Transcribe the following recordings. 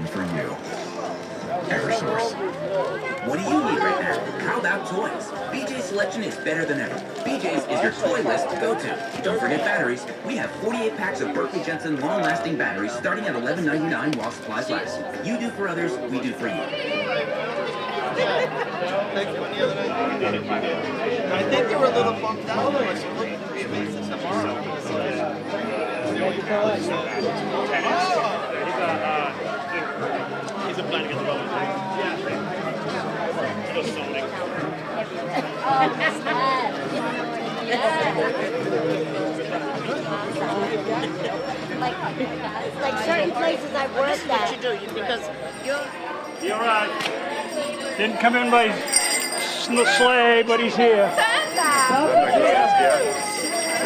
for you. Eversource. What do you need right now? How about toys? BJ's selection is better than ever. BJ's is your toy list to go to. Don't forget batteries. We have 48 packs of Berkeley Jensen long-lasting batteries starting at $11.99 while supplies last. You do for others, we do for you. I think they were a little bumped out. So we're looking for spaces tomorrow. He's a planning at the moment. Like certain places I've worked at. What you do, because you're right. Didn't come in by sleigh, but he's here.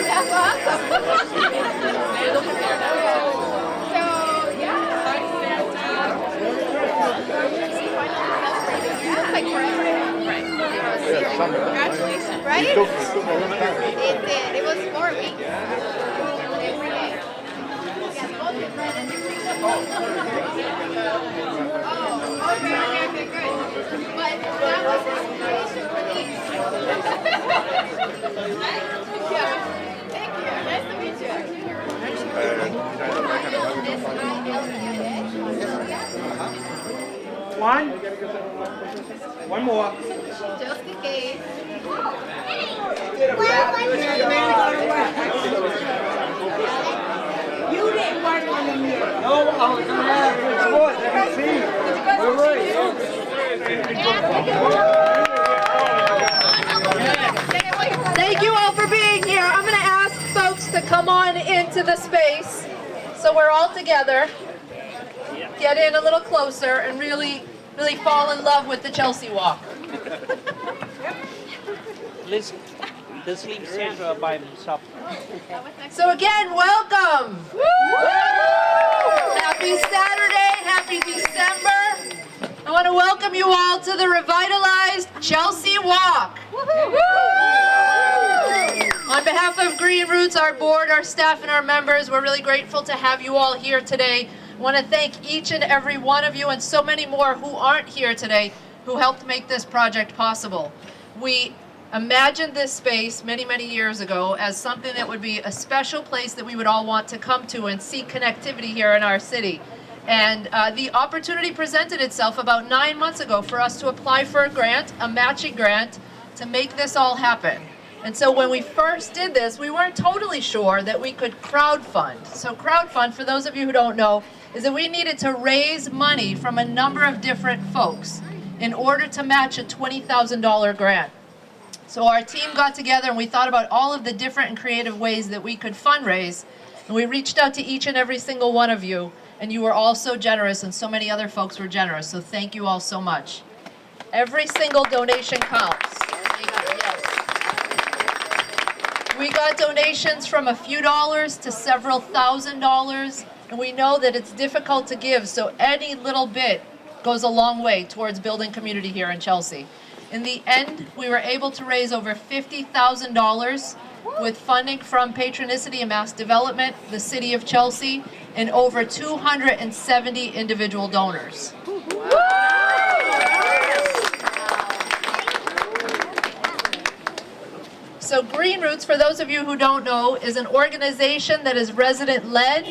That's awesome. Congratulations. Right? It did. It was 4 weeks. Every day. Oh, okay, good. But that was inspiration for these. Yeah. Thank you. Nice to meet you. One more. Just in case. You didn't work on them yet. No, I was going to have what? Let me see. Thank you all for being here. I'm going to ask folks to come on into the space so we're all together. Get in a little closer and really fall in love with the Chelsea Walk. Let's leave Sandra by himself. So again, welcome. Happy Saturday, happy December. I want to welcome you all to the revitalized Chelsea Walk. On behalf of Green Roots, our board, our staff, and our members, we're really grateful to have you all here today. I want to thank each and every one of you and so many more who aren't here today who helped make this project possible. We imagined this space many, many years ago as something that would be a special place that we would all want to come to and see connectivity here in our city. And the opportunity presented itself about 9 months ago for us to apply for a grant, a matching grant, to make this all happen. And so when we first did this, we weren't totally sure that we could crowdfund. So crowdfund, for those of you who don't know, is that we needed to raise money from a number of different folks in order to match a $20,000 grant. So our team got together and we thought about all of the different and creative ways that we could fundraise. And we reached out to each and every single one of you, and you were all so generous, and so many other folks were generous. So thank you all so much. Every single donation counts. We got donations from a few dollars to several $1,000s, and we know that it's difficult to give, so any little bit goes a long way towards building community here in Chelsea. In the end, we were able to raise over $50,000 with funding from Patronicity and Mass Development, the City of Chelsea, and over 270 individual donors. So Green Roots, for those of you who don't know, is an organization that is resident-led.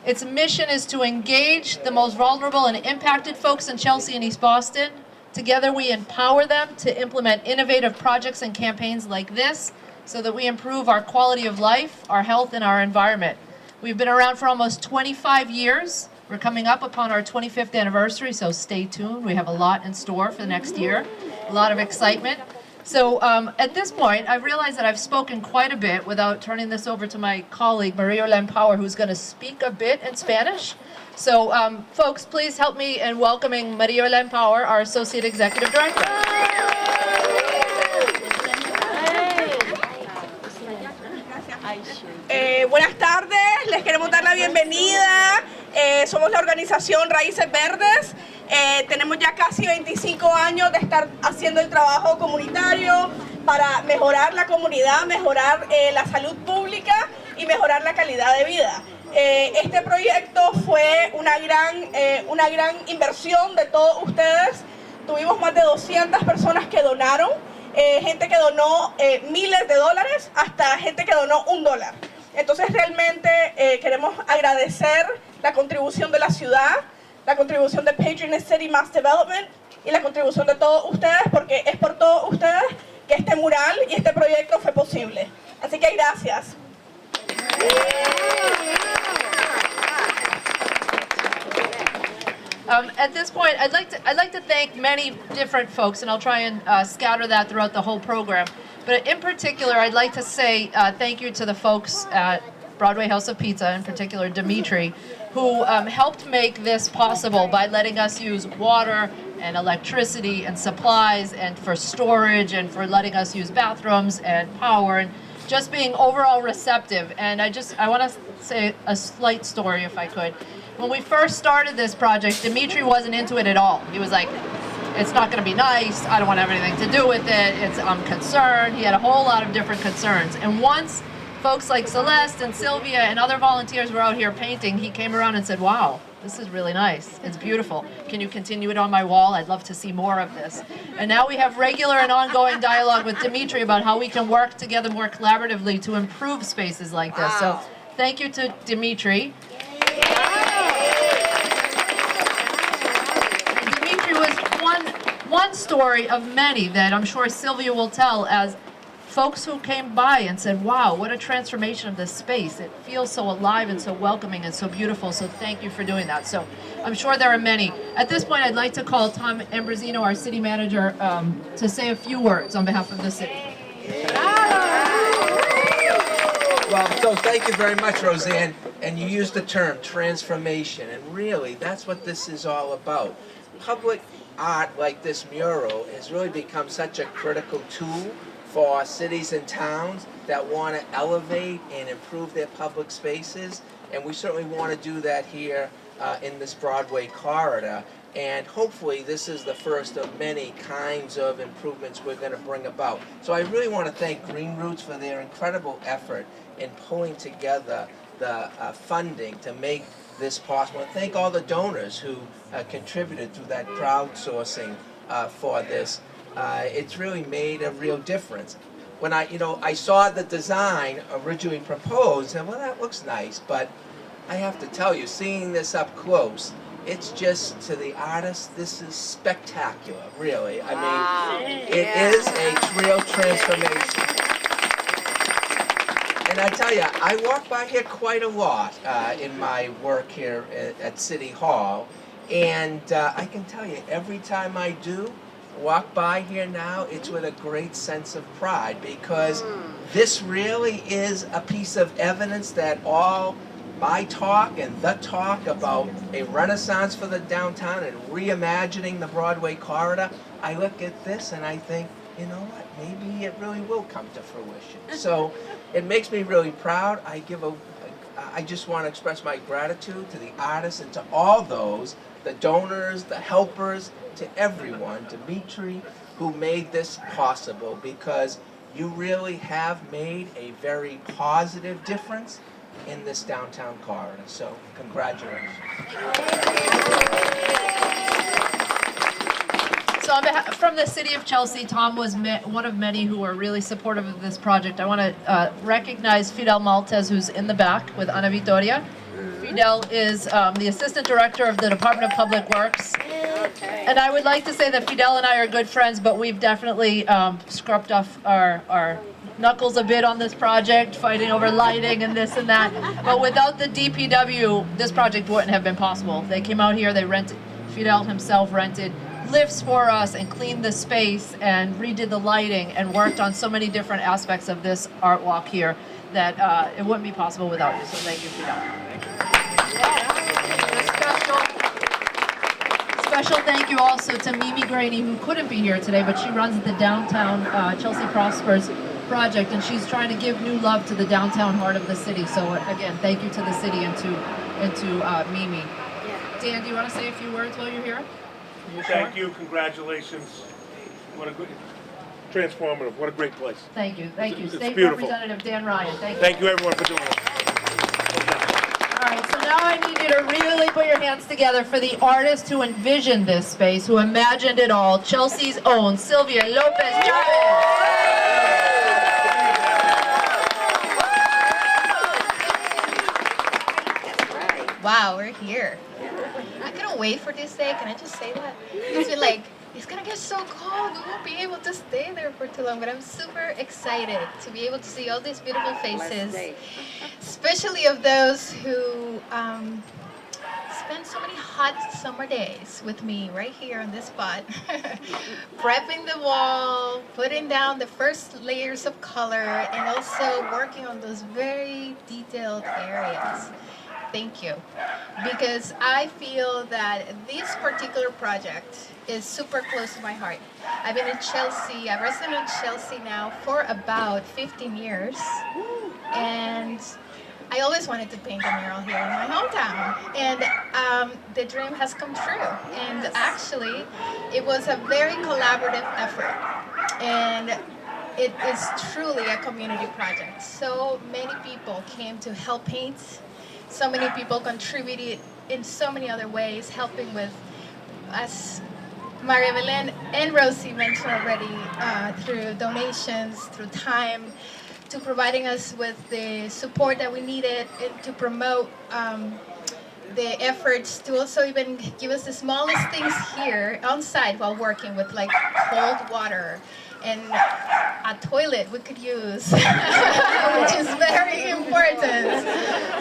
Its mission is to engage the most vulnerable and impacted folks in Chelsea and East Boston. Together we empower them to implement innovative projects and campaigns like this so that we improve our quality of life, our health, and our environment. We've been around for almost 25 years. We're coming up upon our 25th anniversary, so stay tuned. We have a lot in store for the next year, a lot of excitement. So at this point, I've realized that I've spoken quite a bit without turning this over to my colleague, Maria Len Power, who's going to speak a bit in Spanish. So folks, please help me in welcoming Maria Len Power, our Associate Executive Director. Buenas tardes, les queremos dar la bienvenida. Somos la organización Raíces Verdes. Tenemos ya casi 25 años de estar haciendo el trabajo comunitario para mejorar la comunidad, mejorar la salud pública y mejorar la calidad de vida. Este proyecto fue una gran inversión de todos ustedes. Tuvimos más de 200 personas que donaron, gente que donó miles de dólares, hasta gente que donó $1. Entonces realmente queremos agradecer la contribución de la ciudad, la contribución de Patronage City Mass Development y la contribución de todos ustedes, porque es por todos ustedes que este mural y este proyecto fue posible. Así que gracias. At this point, I'd like to thank many different folks, and I'll try and scatter that throughout the whole program. But in particular, I'd like to say thank you to the folks at Broadway House of Pizza, in particular Dimitri, who helped make this possible by letting us use water and electricity and supplies and for storage and for letting us use bathrooms and power and just being overall receptive. And I want to say a slight story if I could. When we first started this project, Dimitri wasn't into it at all. He was like, it's not going to be nice. I don't want to have anything to do with it. I'm concerned. He had a whole lot of different concerns. And once folks like Celeste and Sylvia and other volunteers were out here painting, he came around and said, wow, this is really nice. It's beautiful. Can you continue it on my wall? I'd love to see more of this. And now we have regular and ongoing dialogue with Dimitri about how we can work together more collaboratively to improve spaces like this. So thank you to Dimitri. Dimitri was one story of many that I'm sure Sylvia will tell as folks who came by and said, wow, what a transformation of this space. It feels so alive and so welcoming and so beautiful, so thank you for doing that. So I'm sure there are many. At this point, I'd like to call Tom Ambrosino, our city manager, to say a few words on behalf of the city. Well, so thank you very much, Roseanne. And you used the term transformation, and really, that's what this is all about. Public art like this mural has really become such a critical tool for cities and towns that want to elevate and improve their public spaces, and we certainly want to do that here in this Broadway corridor. And hopefully this is the first of many kinds of improvements we're going to bring about. So I really want to thank Green Roots for their incredible effort in pulling together the funding to make this possible. And thank all the donors who contributed through that crowdsourcing for this. It's really made a real difference. When I saw the design originally proposed, and well, that looks nice, but I have to tell you, seeing this up close, it's just, to the artist, this is spectacular, really. I mean, it is a real transformation. And I tell you, I walk by here quite a lot in my work here at City Hall, and I can tell you, every time I do walk by here now, it's with a great sense of pride, because this really is a piece of evidence that all my talk and the talk about a renaissance for the downtown and reimagining the Broadway corridor, I look at this and I think, you know what, maybe it really will come to fruition. So it makes me really proud. I just want to express my gratitude to the artists and to all those, the donors, the helpers, to everyone, Dimitri, who made this possible, because you really have made a very positive difference in this downtown corridor. So, congratulations. So on behalf, from the City of Chelsea, Tom was one of many who were really supportive of this project. I want to recognize Fidel Maltez, who's in the back with Ana Victoria. Fidel is the Assistant Director of the Department of Public Works. And I would like to say that Fidel and I are good friends, but we've definitely scrubbed off our knuckles a bit on this project, fighting over lighting and this and that. But without the DPW, this project wouldn't have been possible. They came out here, they rented, Fidel himself rented lifts for us and cleaned the space and redid the lighting and worked on so many different aspects of this art walk here that it wouldn't be possible without you. So thank you, Fidel. Special thank you also to Mimi Graney, who couldn't be here today, but she runs the Downtown Chelsea Prospers project, and she's trying to give new love to the downtown heart of the city. So again, thank you to the city and to Mimi. Dan, do you want to say a few words while you're here? Thank you, congratulations. What a good, transformative, what a great place. Thank you, thank you. It's State beautiful. Representative Dan Ryan, thank you. Thank you everyone for doing it. All hands together for the artist who envisioned this space, who imagined it all, Chelsea's own Sylvia Lopez Chavez. Wow, we're here. I couldn't wait for this day. Can I just say that? I feel like it's gonna get so cold. We won't be able to stay there for too long. But I'm super excited to be able to see all these beautiful faces, especially of those who spend so many hot summer days with me right here on this spot, prepping the wall, putting down the first layers of color, and also working on those very detailed areas. Thank you. Because I feel that this particular project is super close to my heart. I've been in Chelsea, I've resident in Chelsea now for about 15 years. And I always wanted to paint a mural here in my hometown. And the dream has come true. And actually, it was a very collaborative effort. And it is truly a community project. So many people came to help paint. So many people contributed in so many other ways, helping with, as Maria Belén and Rosie mentioned already, through donations, through time, to providing us with the support that we needed and to promote the efforts to also even give us the smallest things here on site while working with like cold water and a toilet we could use, which is very important,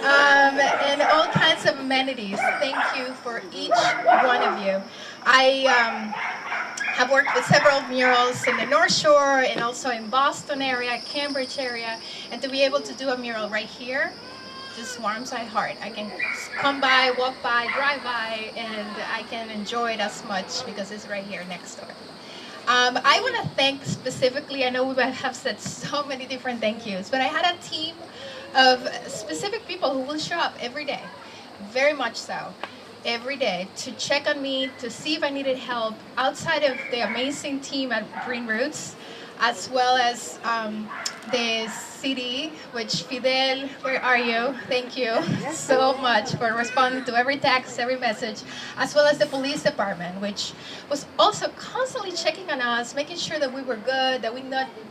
and all kinds of amenities. Thank you for each one of you. I have worked with several murals in the North Shore and also in Boston area, Cambridge area, and to be able to do a mural right here just warms my heart. I can come by, walk by, drive by, and I can enjoy it as much because it's right here next door. I want to thank specifically, I know we have said so many different thank yous, but I had a team of specific people who will show up every day, very much so, every day, to check on me, to see if I needed help, outside of the amazing team at Green Roots, as well as the city, which Fidel, where are you? Thank you so much for responding to every text, every message, as well as the police department, which was also constantly checking on us, making sure that we were good, that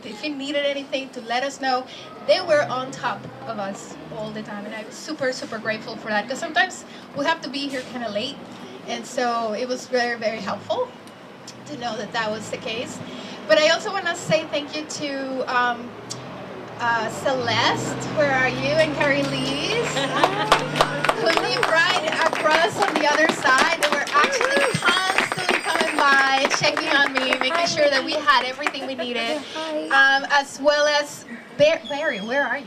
if you needed anything to let us know. They were on top of us all the time, and I'm super, super grateful for that, because sometimes we have to be here kind of late, and so it was very, very helpful to know that that was the case. But I also want to say thank you to Celeste, where are you, and Carrie Lee's, who live right across on the other side. They were actually constantly coming by, checking on me, making sure that we had everything we needed, as well as Barry, where are you?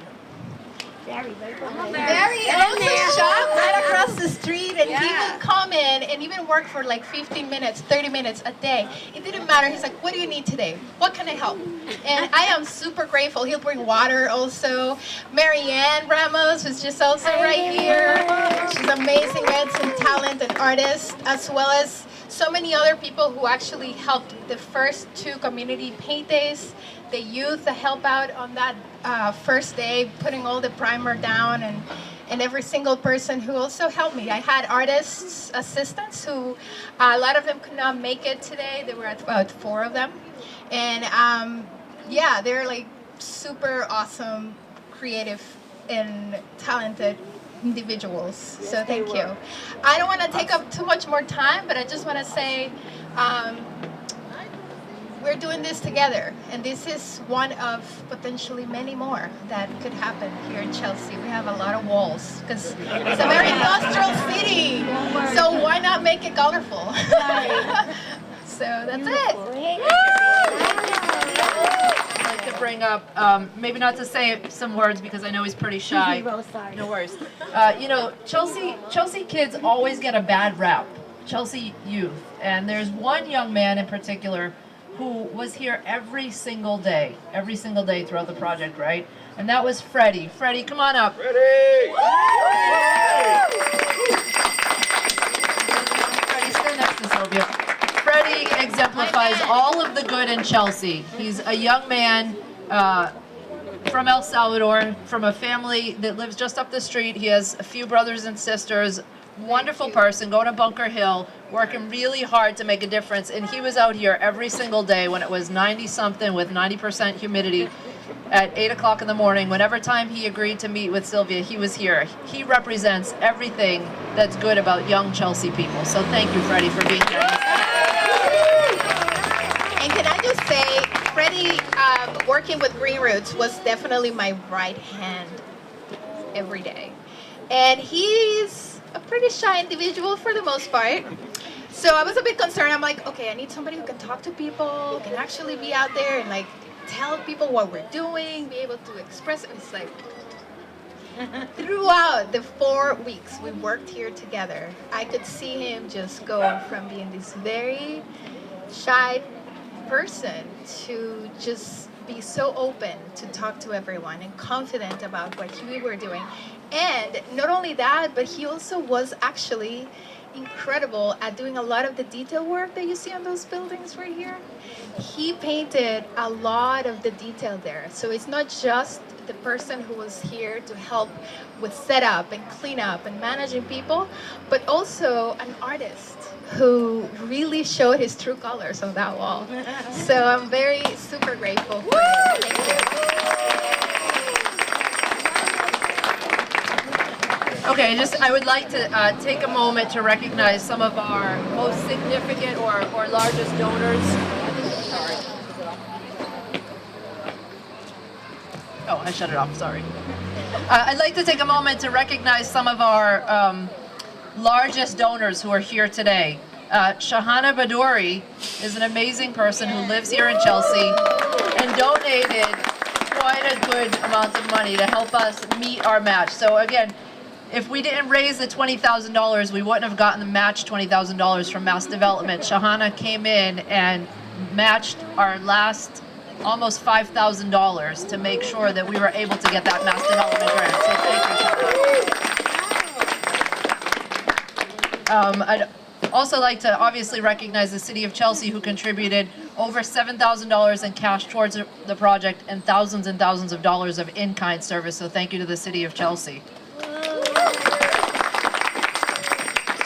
Barry also shop right across the street, and he would come in and even work for like 15 minutes, 30 minutes a day. It didn't matter. He's like, what do you need today? What can I help? And I am super grateful. He'll bring water also. Marianne Ramos was just also right here. She's amazing and talent and artist, as well as so many other people who actually helped the first 2 community paint days, the youth that help out on that first day, putting all the primer down, and every single person who also helped me. I had artists, assistants who, a lot of them could not make it today. There were about 4 of them. And yeah, they're like super awesome, creative, and talented individuals. So thank you. I don't want to take up too much more time, but I just want to say we're doing this together, and this is one of potentially many more that could happen here in Chelsea. We have a lot of walls because it's a very industrial city, so why not make it colorful? So that's it. I'd like to bring up, maybe not to say some words because I know he's pretty shy. No worries. You know, Chelsea kids always get a bad rap, Chelsea youth, and there's one young man in particular who was here every single day throughout the project, right? And that was Freddie. Freddie, come on up. Freddie, stand next to Sylvia. Freddie exemplifies all of the good in Chelsea. He's a young man from El Salvador, from a family that lives just up the street. He has a few brothers and sisters, wonderful person, going to Bunker Hill, working really hard to make a difference. And he was out here every single day when it was 90-something with 90% humidity at 8 o'clock in the morning. Whenever time he agreed to meet with Sylvia, he was here. He represents everything that's good about young Chelsea people. So thank you, Freddie, for being here. And can I just say, Freddie, working with Green Roots was definitely my right hand every day. And he's a pretty shy individual for the most part. So I was a bit concerned. I'm like, okay, I need somebody who can talk to people, can actually be out there and like tell people what we're doing, be able to express it. It's like, throughout the 4 weeks we worked here together, I could see him just go from being this very shy person to just be so open to talk to everyone and confident about what we were doing. And not only that, but he also was actually incredible at doing a lot of the detail work that you see on those buildings right here. He painted a lot of the detail there. So it's not just the person who was here to help with setup and cleanup and managing people, but also an artist who really showed his true colors on that wall. So I'm very super grateful for him. Thank you. Okay, I would like to take a moment to recognize some of our most significant or largest donors. Sorry. Oh, I shut it off, sorry. I'd like to take a moment to recognize some of our largest donors who are here today. Shahana Badouri is an amazing person who lives here in Chelsea and donated quite a good amount of money to help us meet our match. So again, if we didn't raise the $20,000, we wouldn't have gotten the match $20,000 from Mass Development. Shahana came in and matched our last almost $5,000 to make sure that we were able to get that Mass Development grant. So thank you, Shahana. I'd also like to obviously recognize the City of Chelsea, who contributed over $7,000 in cash towards the project and thousands of dollars of in-kind service. So thank you to the City of Chelsea.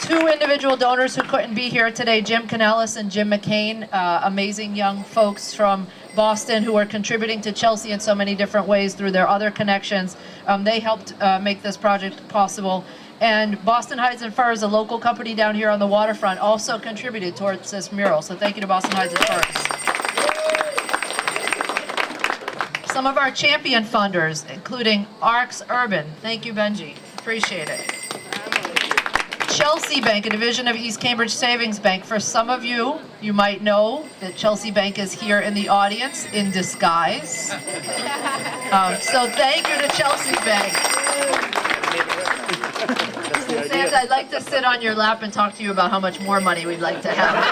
2 individual donors who couldn't be here today, Jim Canellis and Jim McCain, amazing young folks from Boston who are contributing to Chelsea in so many different ways through their other connections. They helped make this project possible. And Boston Hides and Furs, a local company down here on the waterfront, also contributed towards this mural. So thank you to Boston Hides and Furs. Some of our champion funders, including Arcs Urban. Thank you, Benji. Appreciate it. Chelsea Bank, a division of East Cambridge Savings Bank. For some of you, you might know that Chelsea Bank is here in the audience in disguise. So thank you to Chelsea Bank. Santa, I'd like to sit on your lap and talk to you about how much more money we'd like to have.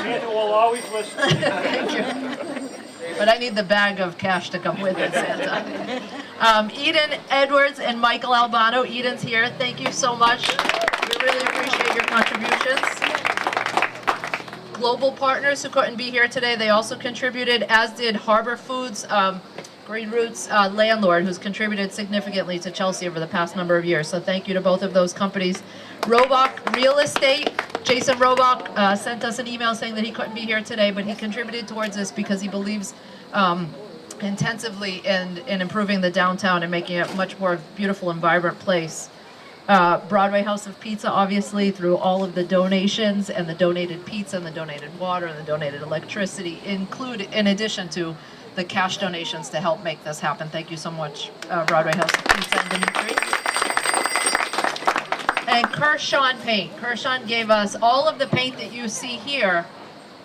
Santa will always listen. Thank you. But I need the bag of cash to come with it, Santa. Eden Edwards and Michael Albano. Eden's here. Thank you so much. We really appreciate your contributions. Global Partners, who couldn't be here today, they also contributed, as did Harbor Foods, Green Roots landlord, who's contributed significantly to Chelsea over the past number of years. So thank you to both of those companies. Robach Real Estate. Jason Robach sent us an email saying that he couldn't be here today, but he contributed towards this because he believes intensively in improving the downtown and making it a much more beautiful and vibrant place. Broadway House of Pizza, obviously, through all of the donations and the donated pizza and the donated water and the donated electricity, in addition to the cash donations to help make this happen. Thank you so much, Broadway House of Pizza and Dimitri. And Kershaw Paint. Kershaw gave us all of the paint that you see here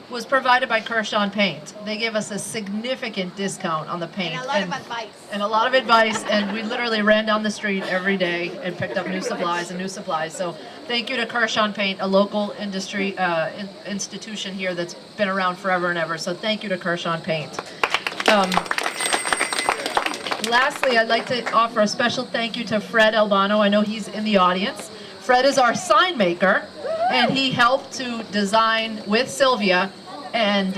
was provided by Kershaw Paint. They gave us a significant discount on the paint. And a lot of advice. And a lot of advice, and we literally ran down the street every day and picked up new supplies and new supplies. So thank you to Kershaw Paint, a local industry institution here that's been around forever and ever. So thank you to Kershaw Paint. Lastly, I'd like to offer a special thank you to Fred Albano. I know he's in the audience. Fred is our sign maker, and he helped to design with Sylvia and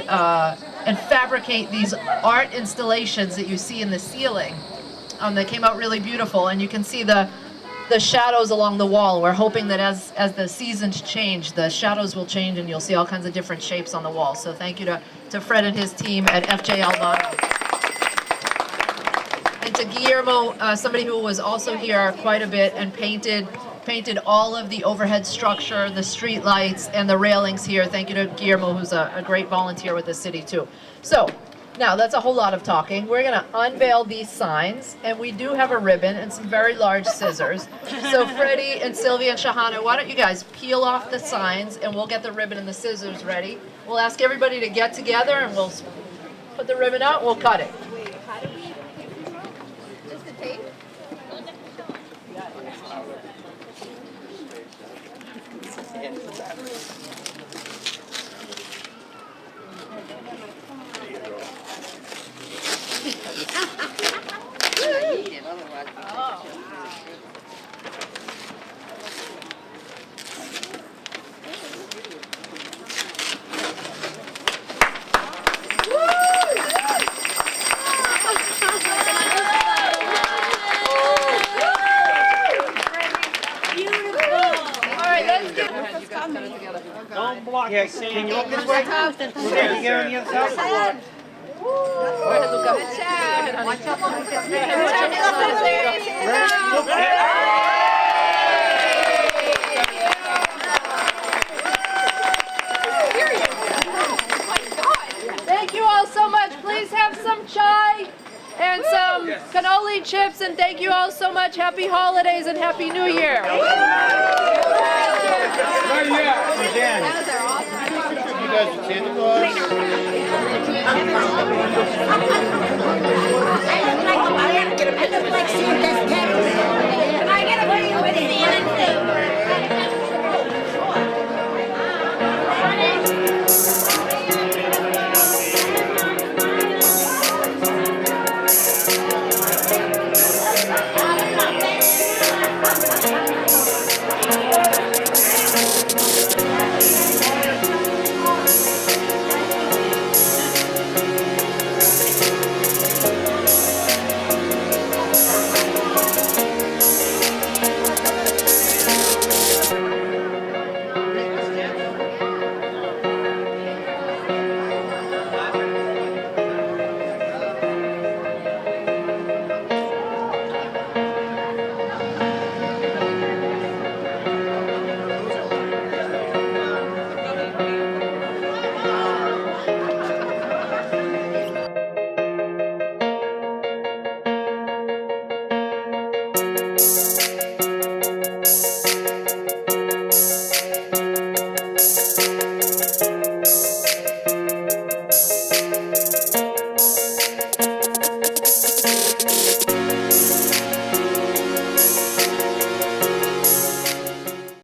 fabricate these art installations that you see in the ceiling. They came out really beautiful, and you can see the the shadows along the wall. We're hoping that as the seasons change, the shadows will change and you'll see all kinds of different shapes on the wall. So thank you to Fred and his team at FJ Albano. And to Guillermo, somebody who was also here quite a bit and painted all of the overhead structure, the street lights, and the railings here. Thank you to Guillermo, who's a great volunteer with the city too. So, now that's a whole lot of talking. We're gonna unveil these signs, and we do have a ribbon and some very large scissors. So Freddie and Sylvia and Shahana, why don't you guys peel off the signs and we'll get the ribbon and the scissors ready. We'll ask everybody to get together and we'll put the ribbon out, we'll cut it. Just the tape? Don't block it. Can you look this way? Can you get on the other side? Thank you all so much. Please have some chai and some cannoli chips, and thank you all so much. Happy holidays and Happy New Year. I look like Santa's Can I get a picture with Santa too?